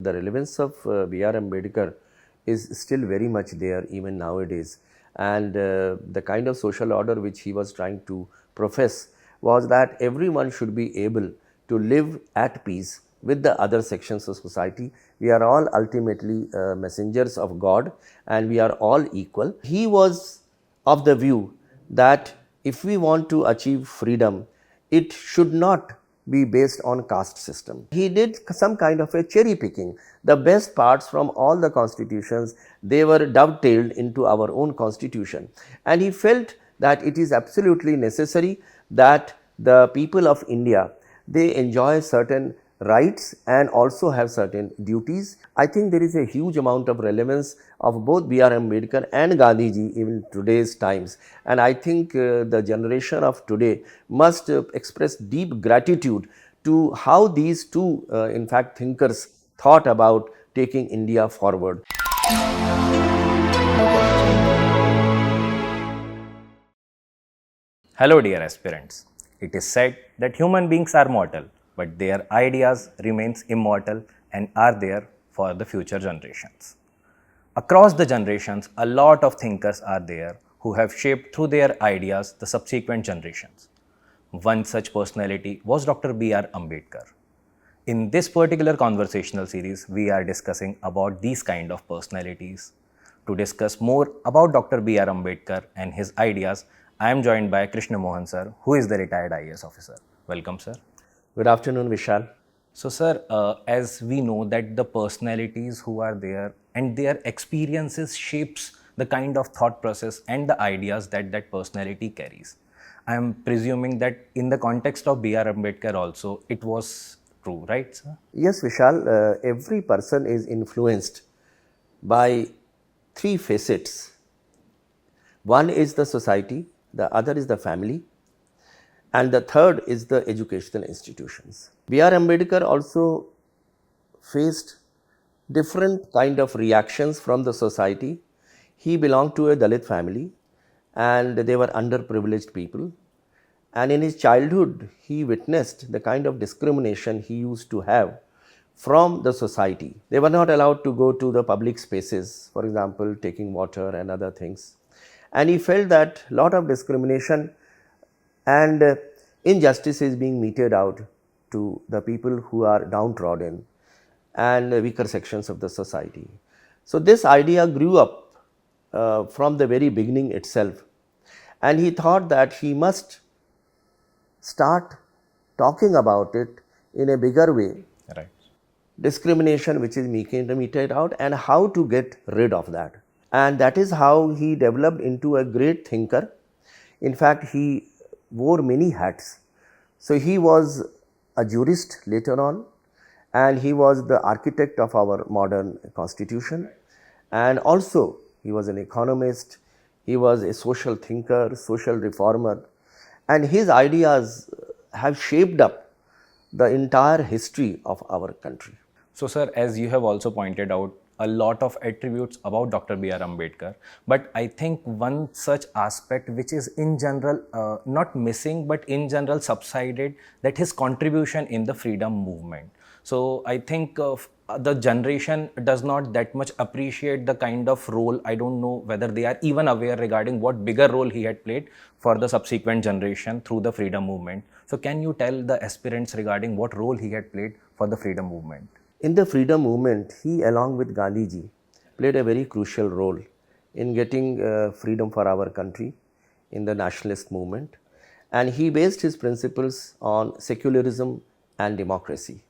The relevance of B.R. Ambedkar is still very much there even nowadays, and the kind of social order which he was trying to profess was that everyone should be able to live at peace with the other sections of society. We are all ultimately messengers of God and we are all equal. He was of the view that if we want to achieve freedom, it should not be based on caste system. He did some kind of a cherry picking. The best parts from all the constitutions, they were dovetailed into our own constitution. And he felt that it is absolutely necessary that the people of India, they enjoy certain rights and also have certain duties. I think there is a huge amount of relevance of both B.R. Ambedkar and Gandhi Ji in today's times, and I think the generation of today must express deep gratitude to how these two in fact thinkers thought about taking India forward. Hello dear aspirants. It is said that human beings are mortal, but their ideas remains immortal and are there for the future generations. Across the generations, a lot of thinkers are there who have shaped through their ideas the subsequent generations. One such personality was Dr. B.R. Ambedkar. In this particular conversational series, we are discussing about these kind of personalities. To discuss more about Dr. B.R. Ambedkar and his ideas, I am joined by Krishna Mohan sir, who is the retired IAS officer. Welcome, sir. Good afternoon, Vishal. So, sir, as we know that the personalities who are there and their experiences shapes the kind of thought process and the ideas that that personality carries. I am presuming that in the context of B.R. Ambedkar also, it was true, right, sir? Yes, Vishal, every person is influenced by three facets. One is the society, the other is the family, and the third is the educational institutions. B.R. Ambedkar also faced different kind of reactions from the society. He belonged to a Dalit family and they were underprivileged people. And in his childhood, he witnessed the kind of discrimination he used to have from the society. They were not allowed to go to the public spaces, for example, taking water and other things. And he felt that a lot of discrimination and injustice is being meted out to the people who are downtrodden and weaker sections of the society. So this idea grew up from the very beginning itself, and he thought that he must start talking about it in a bigger way. Right. Discrimination which is meted out and how to get rid of that. And that is how he developed into a great thinker. In fact, he wore many hats. So he was a jurist later on, and he was the architect of our modern constitution, and also he was an economist, he was a social thinker, social reformer, and his ideas have shaped up the entire history of our country. So, sir, as you have also pointed out, a lot of attributes about Dr. B.R. Ambedkar, but I think one such aspect which is in general not missing but in general subsided, that his contribution in the freedom movement. So I think the generation does not that much appreciate the kind of role. I don't know whether they are even aware regarding what bigger role he had played for the subsequent generation through the freedom movement. So can you tell the aspirants regarding what role he had played for the freedom movement? In the freedom movement, he along with Gandhi Ji played a very crucial role in getting freedom for our country in the nationalist movement, and he based his principles on secularism and democracy.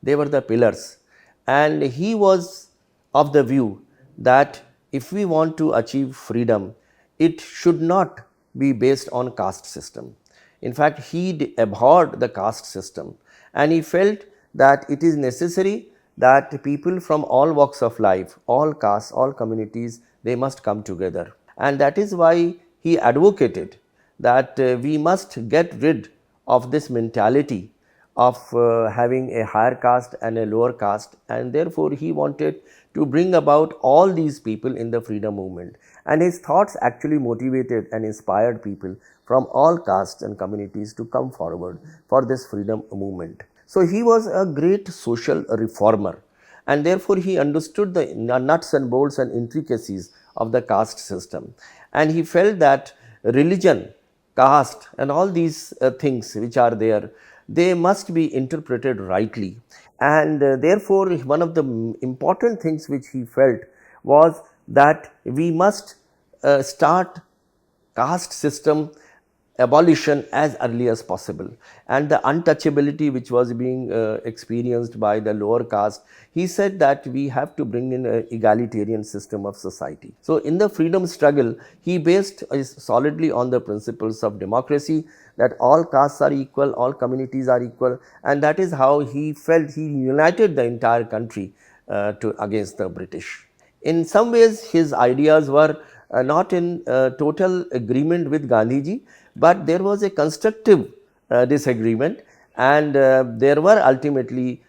They were the pillars, and he was of the view that if we want to achieve freedom, it should not be based on caste system. In fact, he abhorred the caste system, and he felt that it is necessary that people from all walks of life, all castes, all communities, they must come together. And that is why he advocated that we must get rid of this mentality of having a higher caste and a lower caste, and therefore he wanted to bring about all these people in the freedom movement. And his thoughts actually motivated and inspired people from all castes and communities to come forward for this freedom movement. So he was a great social reformer, and therefore he understood the nuts and bolts and intricacies of the caste system, and he felt that religion, caste and all these things which are there, they must be interpreted rightly, and therefore one of the important things which he felt was that we must start caste system abolition as early as possible, and the untouchability which was being experienced by the lower caste, he said that we have to bring in an egalitarian system of society. So in the freedom struggle, he based solidly on the principles of democracy, that all castes are equal, all communities are equal, and that is how he felt he united the entire country against the British. In some ways his ideas were not in total agreement with Gandhiji, but there was a constructive disagreement, and there were ultimately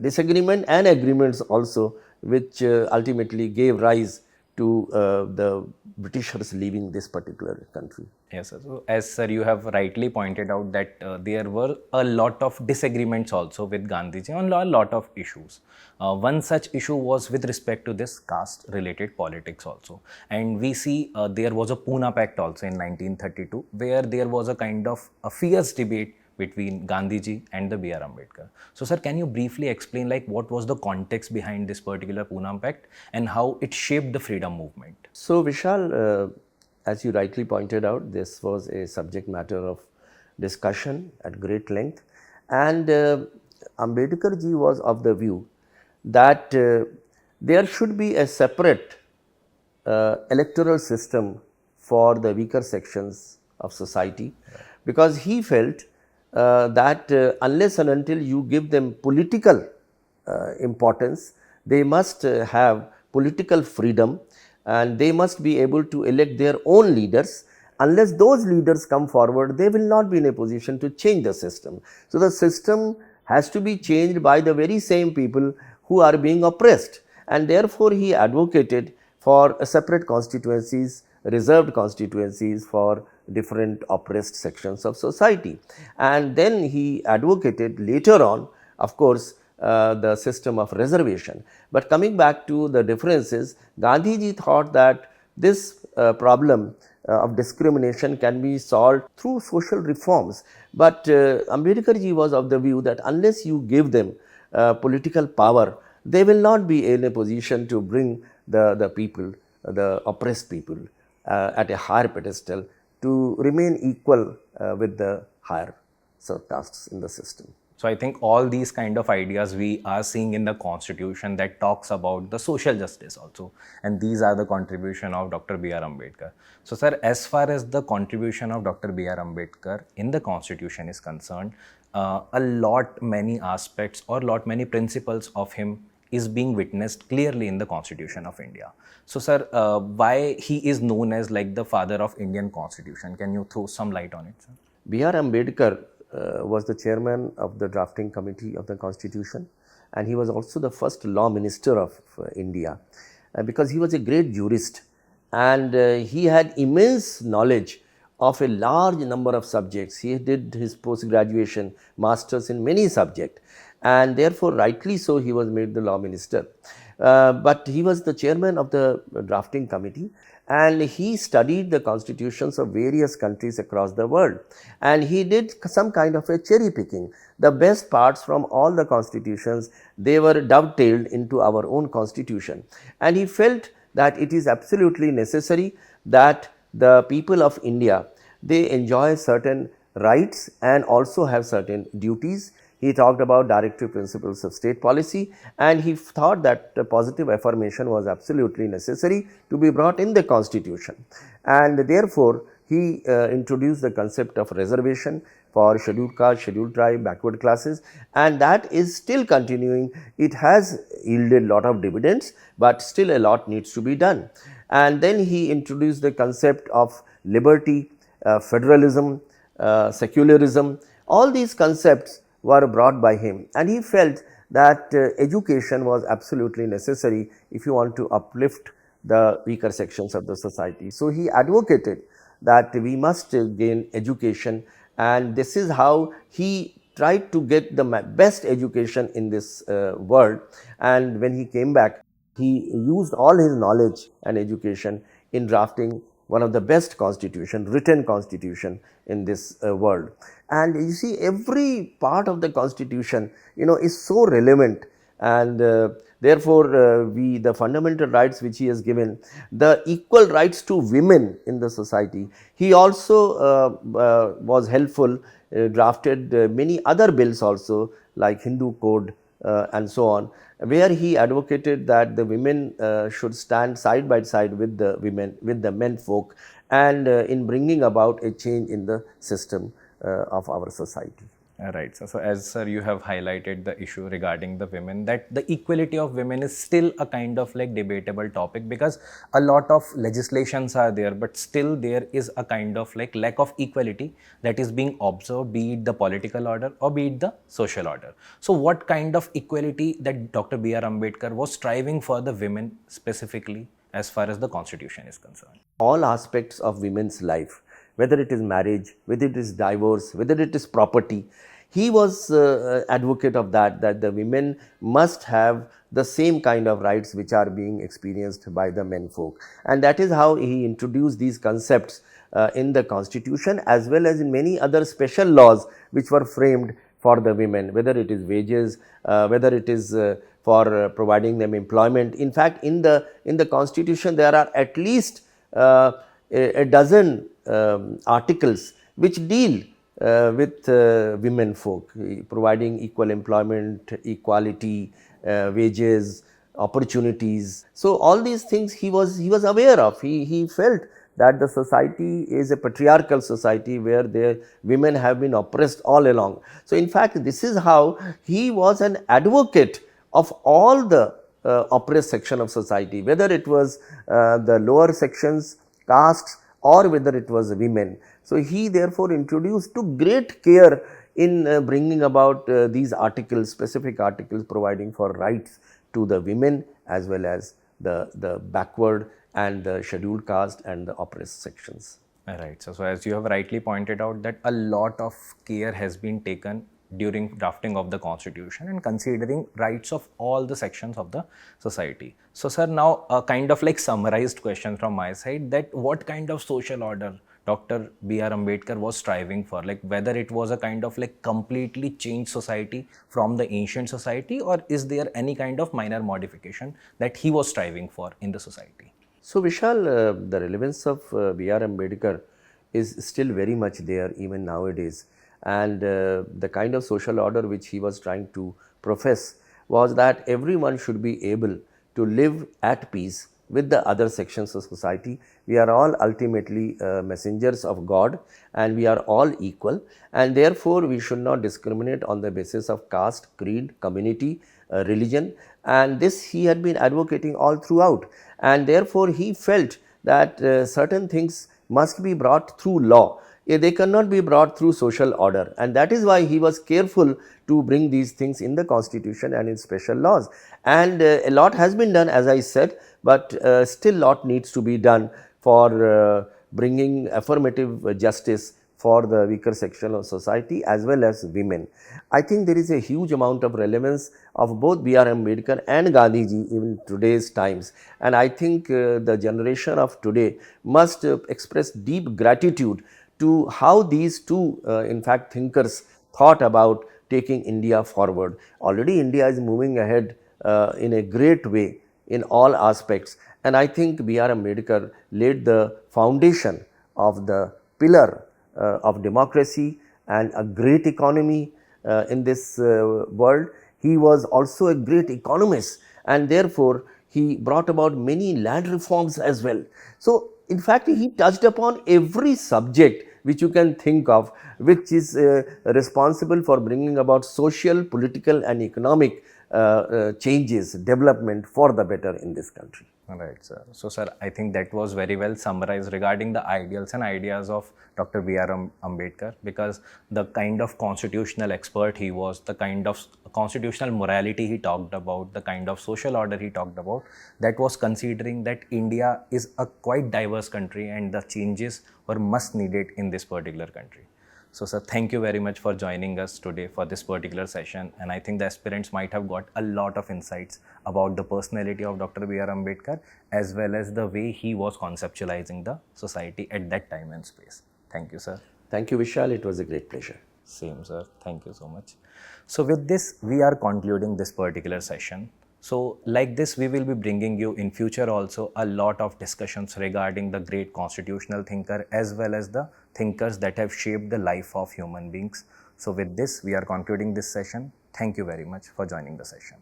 disagreement and agreements also, which ultimately gave rise to the Britishers leaving this particular country. Yes, sir. So as sir, you have rightly pointed out that there were a lot of disagreements also with Gandhiji on a lot of issues. One such issue was with respect to this caste related politics also. And we see there was a Poona Pact also in 1932, where there was a kind of a fierce debate between Gandhiji and the B.R. Ambedkar. So sir, can you briefly explain like what was the context behind this particular Poona Pact and how it shaped the freedom movement? So Vishal, as you rightly pointed out, this was a subject matter of discussion at great length, and Ambedkar ji was of the view that there should be a separate electoral system for the weaker sections of society, because he felt that unless and until you give them political importance, they must have political freedom, and they must be able to elect their own leaders. Unless those leaders come forward, they will not be in a position to change the system. So the system has to be changed by the very same people who are being oppressed, and therefore he advocated for separate constituencies, reserved constituencies for different oppressed sections of society. And then he advocated later on, of course, the system of reservation. But coming back to the differences, Gandhiji thought that this problem of discrimination can be solved through social reforms, but Ambedkar ji was of the view that unless you give them political power, they will not be in a position to bring the people, the oppressed people at a higher pedestal to remain equal with the higher castes in the system. So I think all these kind of ideas we are seeing in the constitution that talks about the social justice also, and these are the contribution of Dr. B.R. Ambedkar. So sir, as far as the contribution of Dr. B.R. Ambedkar in the constitution is concerned, a lot many aspects or lot many principles of him is being witnessed clearly in the Constitution of India. So sir, why he is known as like the father of Indian Constitution? Can you throw some light on it, sir? B.R. Ambedkar was the chairman of the drafting committee of the constitution, and he was also the first law minister of India, because he was a great jurist, and he had immense knowledge of a large number of subjects. He did his post graduation masters in many subjects, and therefore rightly so he was made the law minister. But he was the chairman of the drafting committee, and he studied the constitutions of various countries across the world, and he did some kind of a cherry picking. The best parts from all the constitutions, they were dovetailed into our own constitution, and he felt that it is absolutely necessary that the people of India, they enjoy certain rights and also have certain duties. He talked about directive principles of state policy, and he thought that positive affirmation was absolutely necessary to be brought in the constitution, and therefore he introduced the concept of reservation for scheduled caste, scheduled tribe, backward classes, and that is still continuing. It has yielded lot of dividends, but still a lot needs to be done. And then he introduced the concept of liberty, federalism, secularism. All these concepts were brought by him, and he felt that education was absolutely necessary if you want to uplift the weaker sections of the society. So he advocated that we must gain education, and this is how he tried to get the best education in this world, and when he came back, he used all his knowledge and education in drafting one of the best constitution, written constitution in this world. And you see, every part of the constitution, is so relevant, and therefore the fundamental rights which he has given, the equal rights to women in the society. He also was helpful, drafted many other bills also, like Hindu code and so on, where he advocated that the women should stand side by side with the men folk, and in bringing about a change in the system of our society. Right. So as sir, you have highlighted the issue regarding the women, that the equality of women is still a kind of like debatable topic, because a lot of legislations are there, but still there is a kind of like lack of equality that is being observed, be it the political order or be it the social order. So what kind of equality that Dr. B.R. Ambedkar was striving for the women specifically as far as the constitution is concerned? All aspects of women's life, whether it is marriage, whether it is divorce, whether it is property, he was advocate of that the women must have the same kind of rights which are being experienced by the men folk. And that is how he introduced these concepts in the constitution, as well as in many other special laws which were framed for the women, whether it is wages, whether it is for providing them employment. In fact, in the constitution there are at least a dozen articles which deal with women folk, providing equal employment, equality, wages, opportunities. So all these things he was aware of. He felt that the society is a patriarchal society where the women have been oppressed all along. So in fact, this is how he was an advocate of all the oppressed section of society, whether it was the lower sections, castes, or whether it was women. So he therefore introduced to great care in bringing about these articles, specific articles providing for rights to the women as well as the backward and the scheduled caste and the oppressed sections. Right. So as you have rightly pointed out, that a lot of care has been taken during drafting of the constitution and considering rights of all the sections of the society. So sir, now a kind of like summarized question from my side, that what kind of social order Dr. B.R. Ambedkar was striving for, like whether it was a kind of like completely changed society from the ancient society, or is there any kind of minor modification that he was striving for in the society? So Vishal, the relevance of B.R. Ambedkar is still very much there even nowadays, and the kind of social order which he was trying to profess was that everyone should be able to live at peace with the other sections of society. We are all ultimately messengers of God, and we are all equal, and therefore we should not discriminate on the basis of caste, creed, community, religion, and this he had been advocating all throughout. And therefore he felt that certain things must be brought through law. They cannot be brought through social order, and that is why he was careful to bring these things in the constitution and in special laws. And a lot has been done, as I said, but still lot needs to be done for bringing affirmative justice for the weaker section of society as well as women. I think there is a huge amount of relevance of both B.R. Ambedkar and Gandhi Ji in today's times, and I think the generation of today must express deep gratitude to how these two in fact thinkers thought about taking India forward. Already India is moving ahead in a great way in all aspects, and I think B.R. Ambedkar laid the foundation of the pillar of democracy and a great economy in this world. He was also a great economist, and therefore he brought about many land reforms as well. So in fact, he touched upon every subject which you can think of, which is responsible for bringing about social, political and economic changes, development for the better in this country. Right, sir. So, sir, I think that was very well summarized regarding the ideals and ideas of Dr. B.R. Ambedkar, because the kind of constitutional expert he was, the kind of constitutional morality he talked about, the kind of social order he talked about, that was considering that India is a quite diverse country and the changes were much needed in this particular country. So, sir, thank you very much for joining us today for this particular session. And I think the aspirants might have got a lot of insights about the personality of Dr. B.R. Ambedkar as well as the way he was conceptualizing the society at that time and space. Thank you, sir. Thank you, Vishal. It was a great pleasure. Same, sir. Thank you so much. So, with this, we are concluding this particular session. So, like this, we will be bringing you in future also a lot of discussions regarding the great constitutional thinker as well as the thinkers that have shaped the life of human beings. So, with this, we are concluding this session. Thank you very much for joining the session.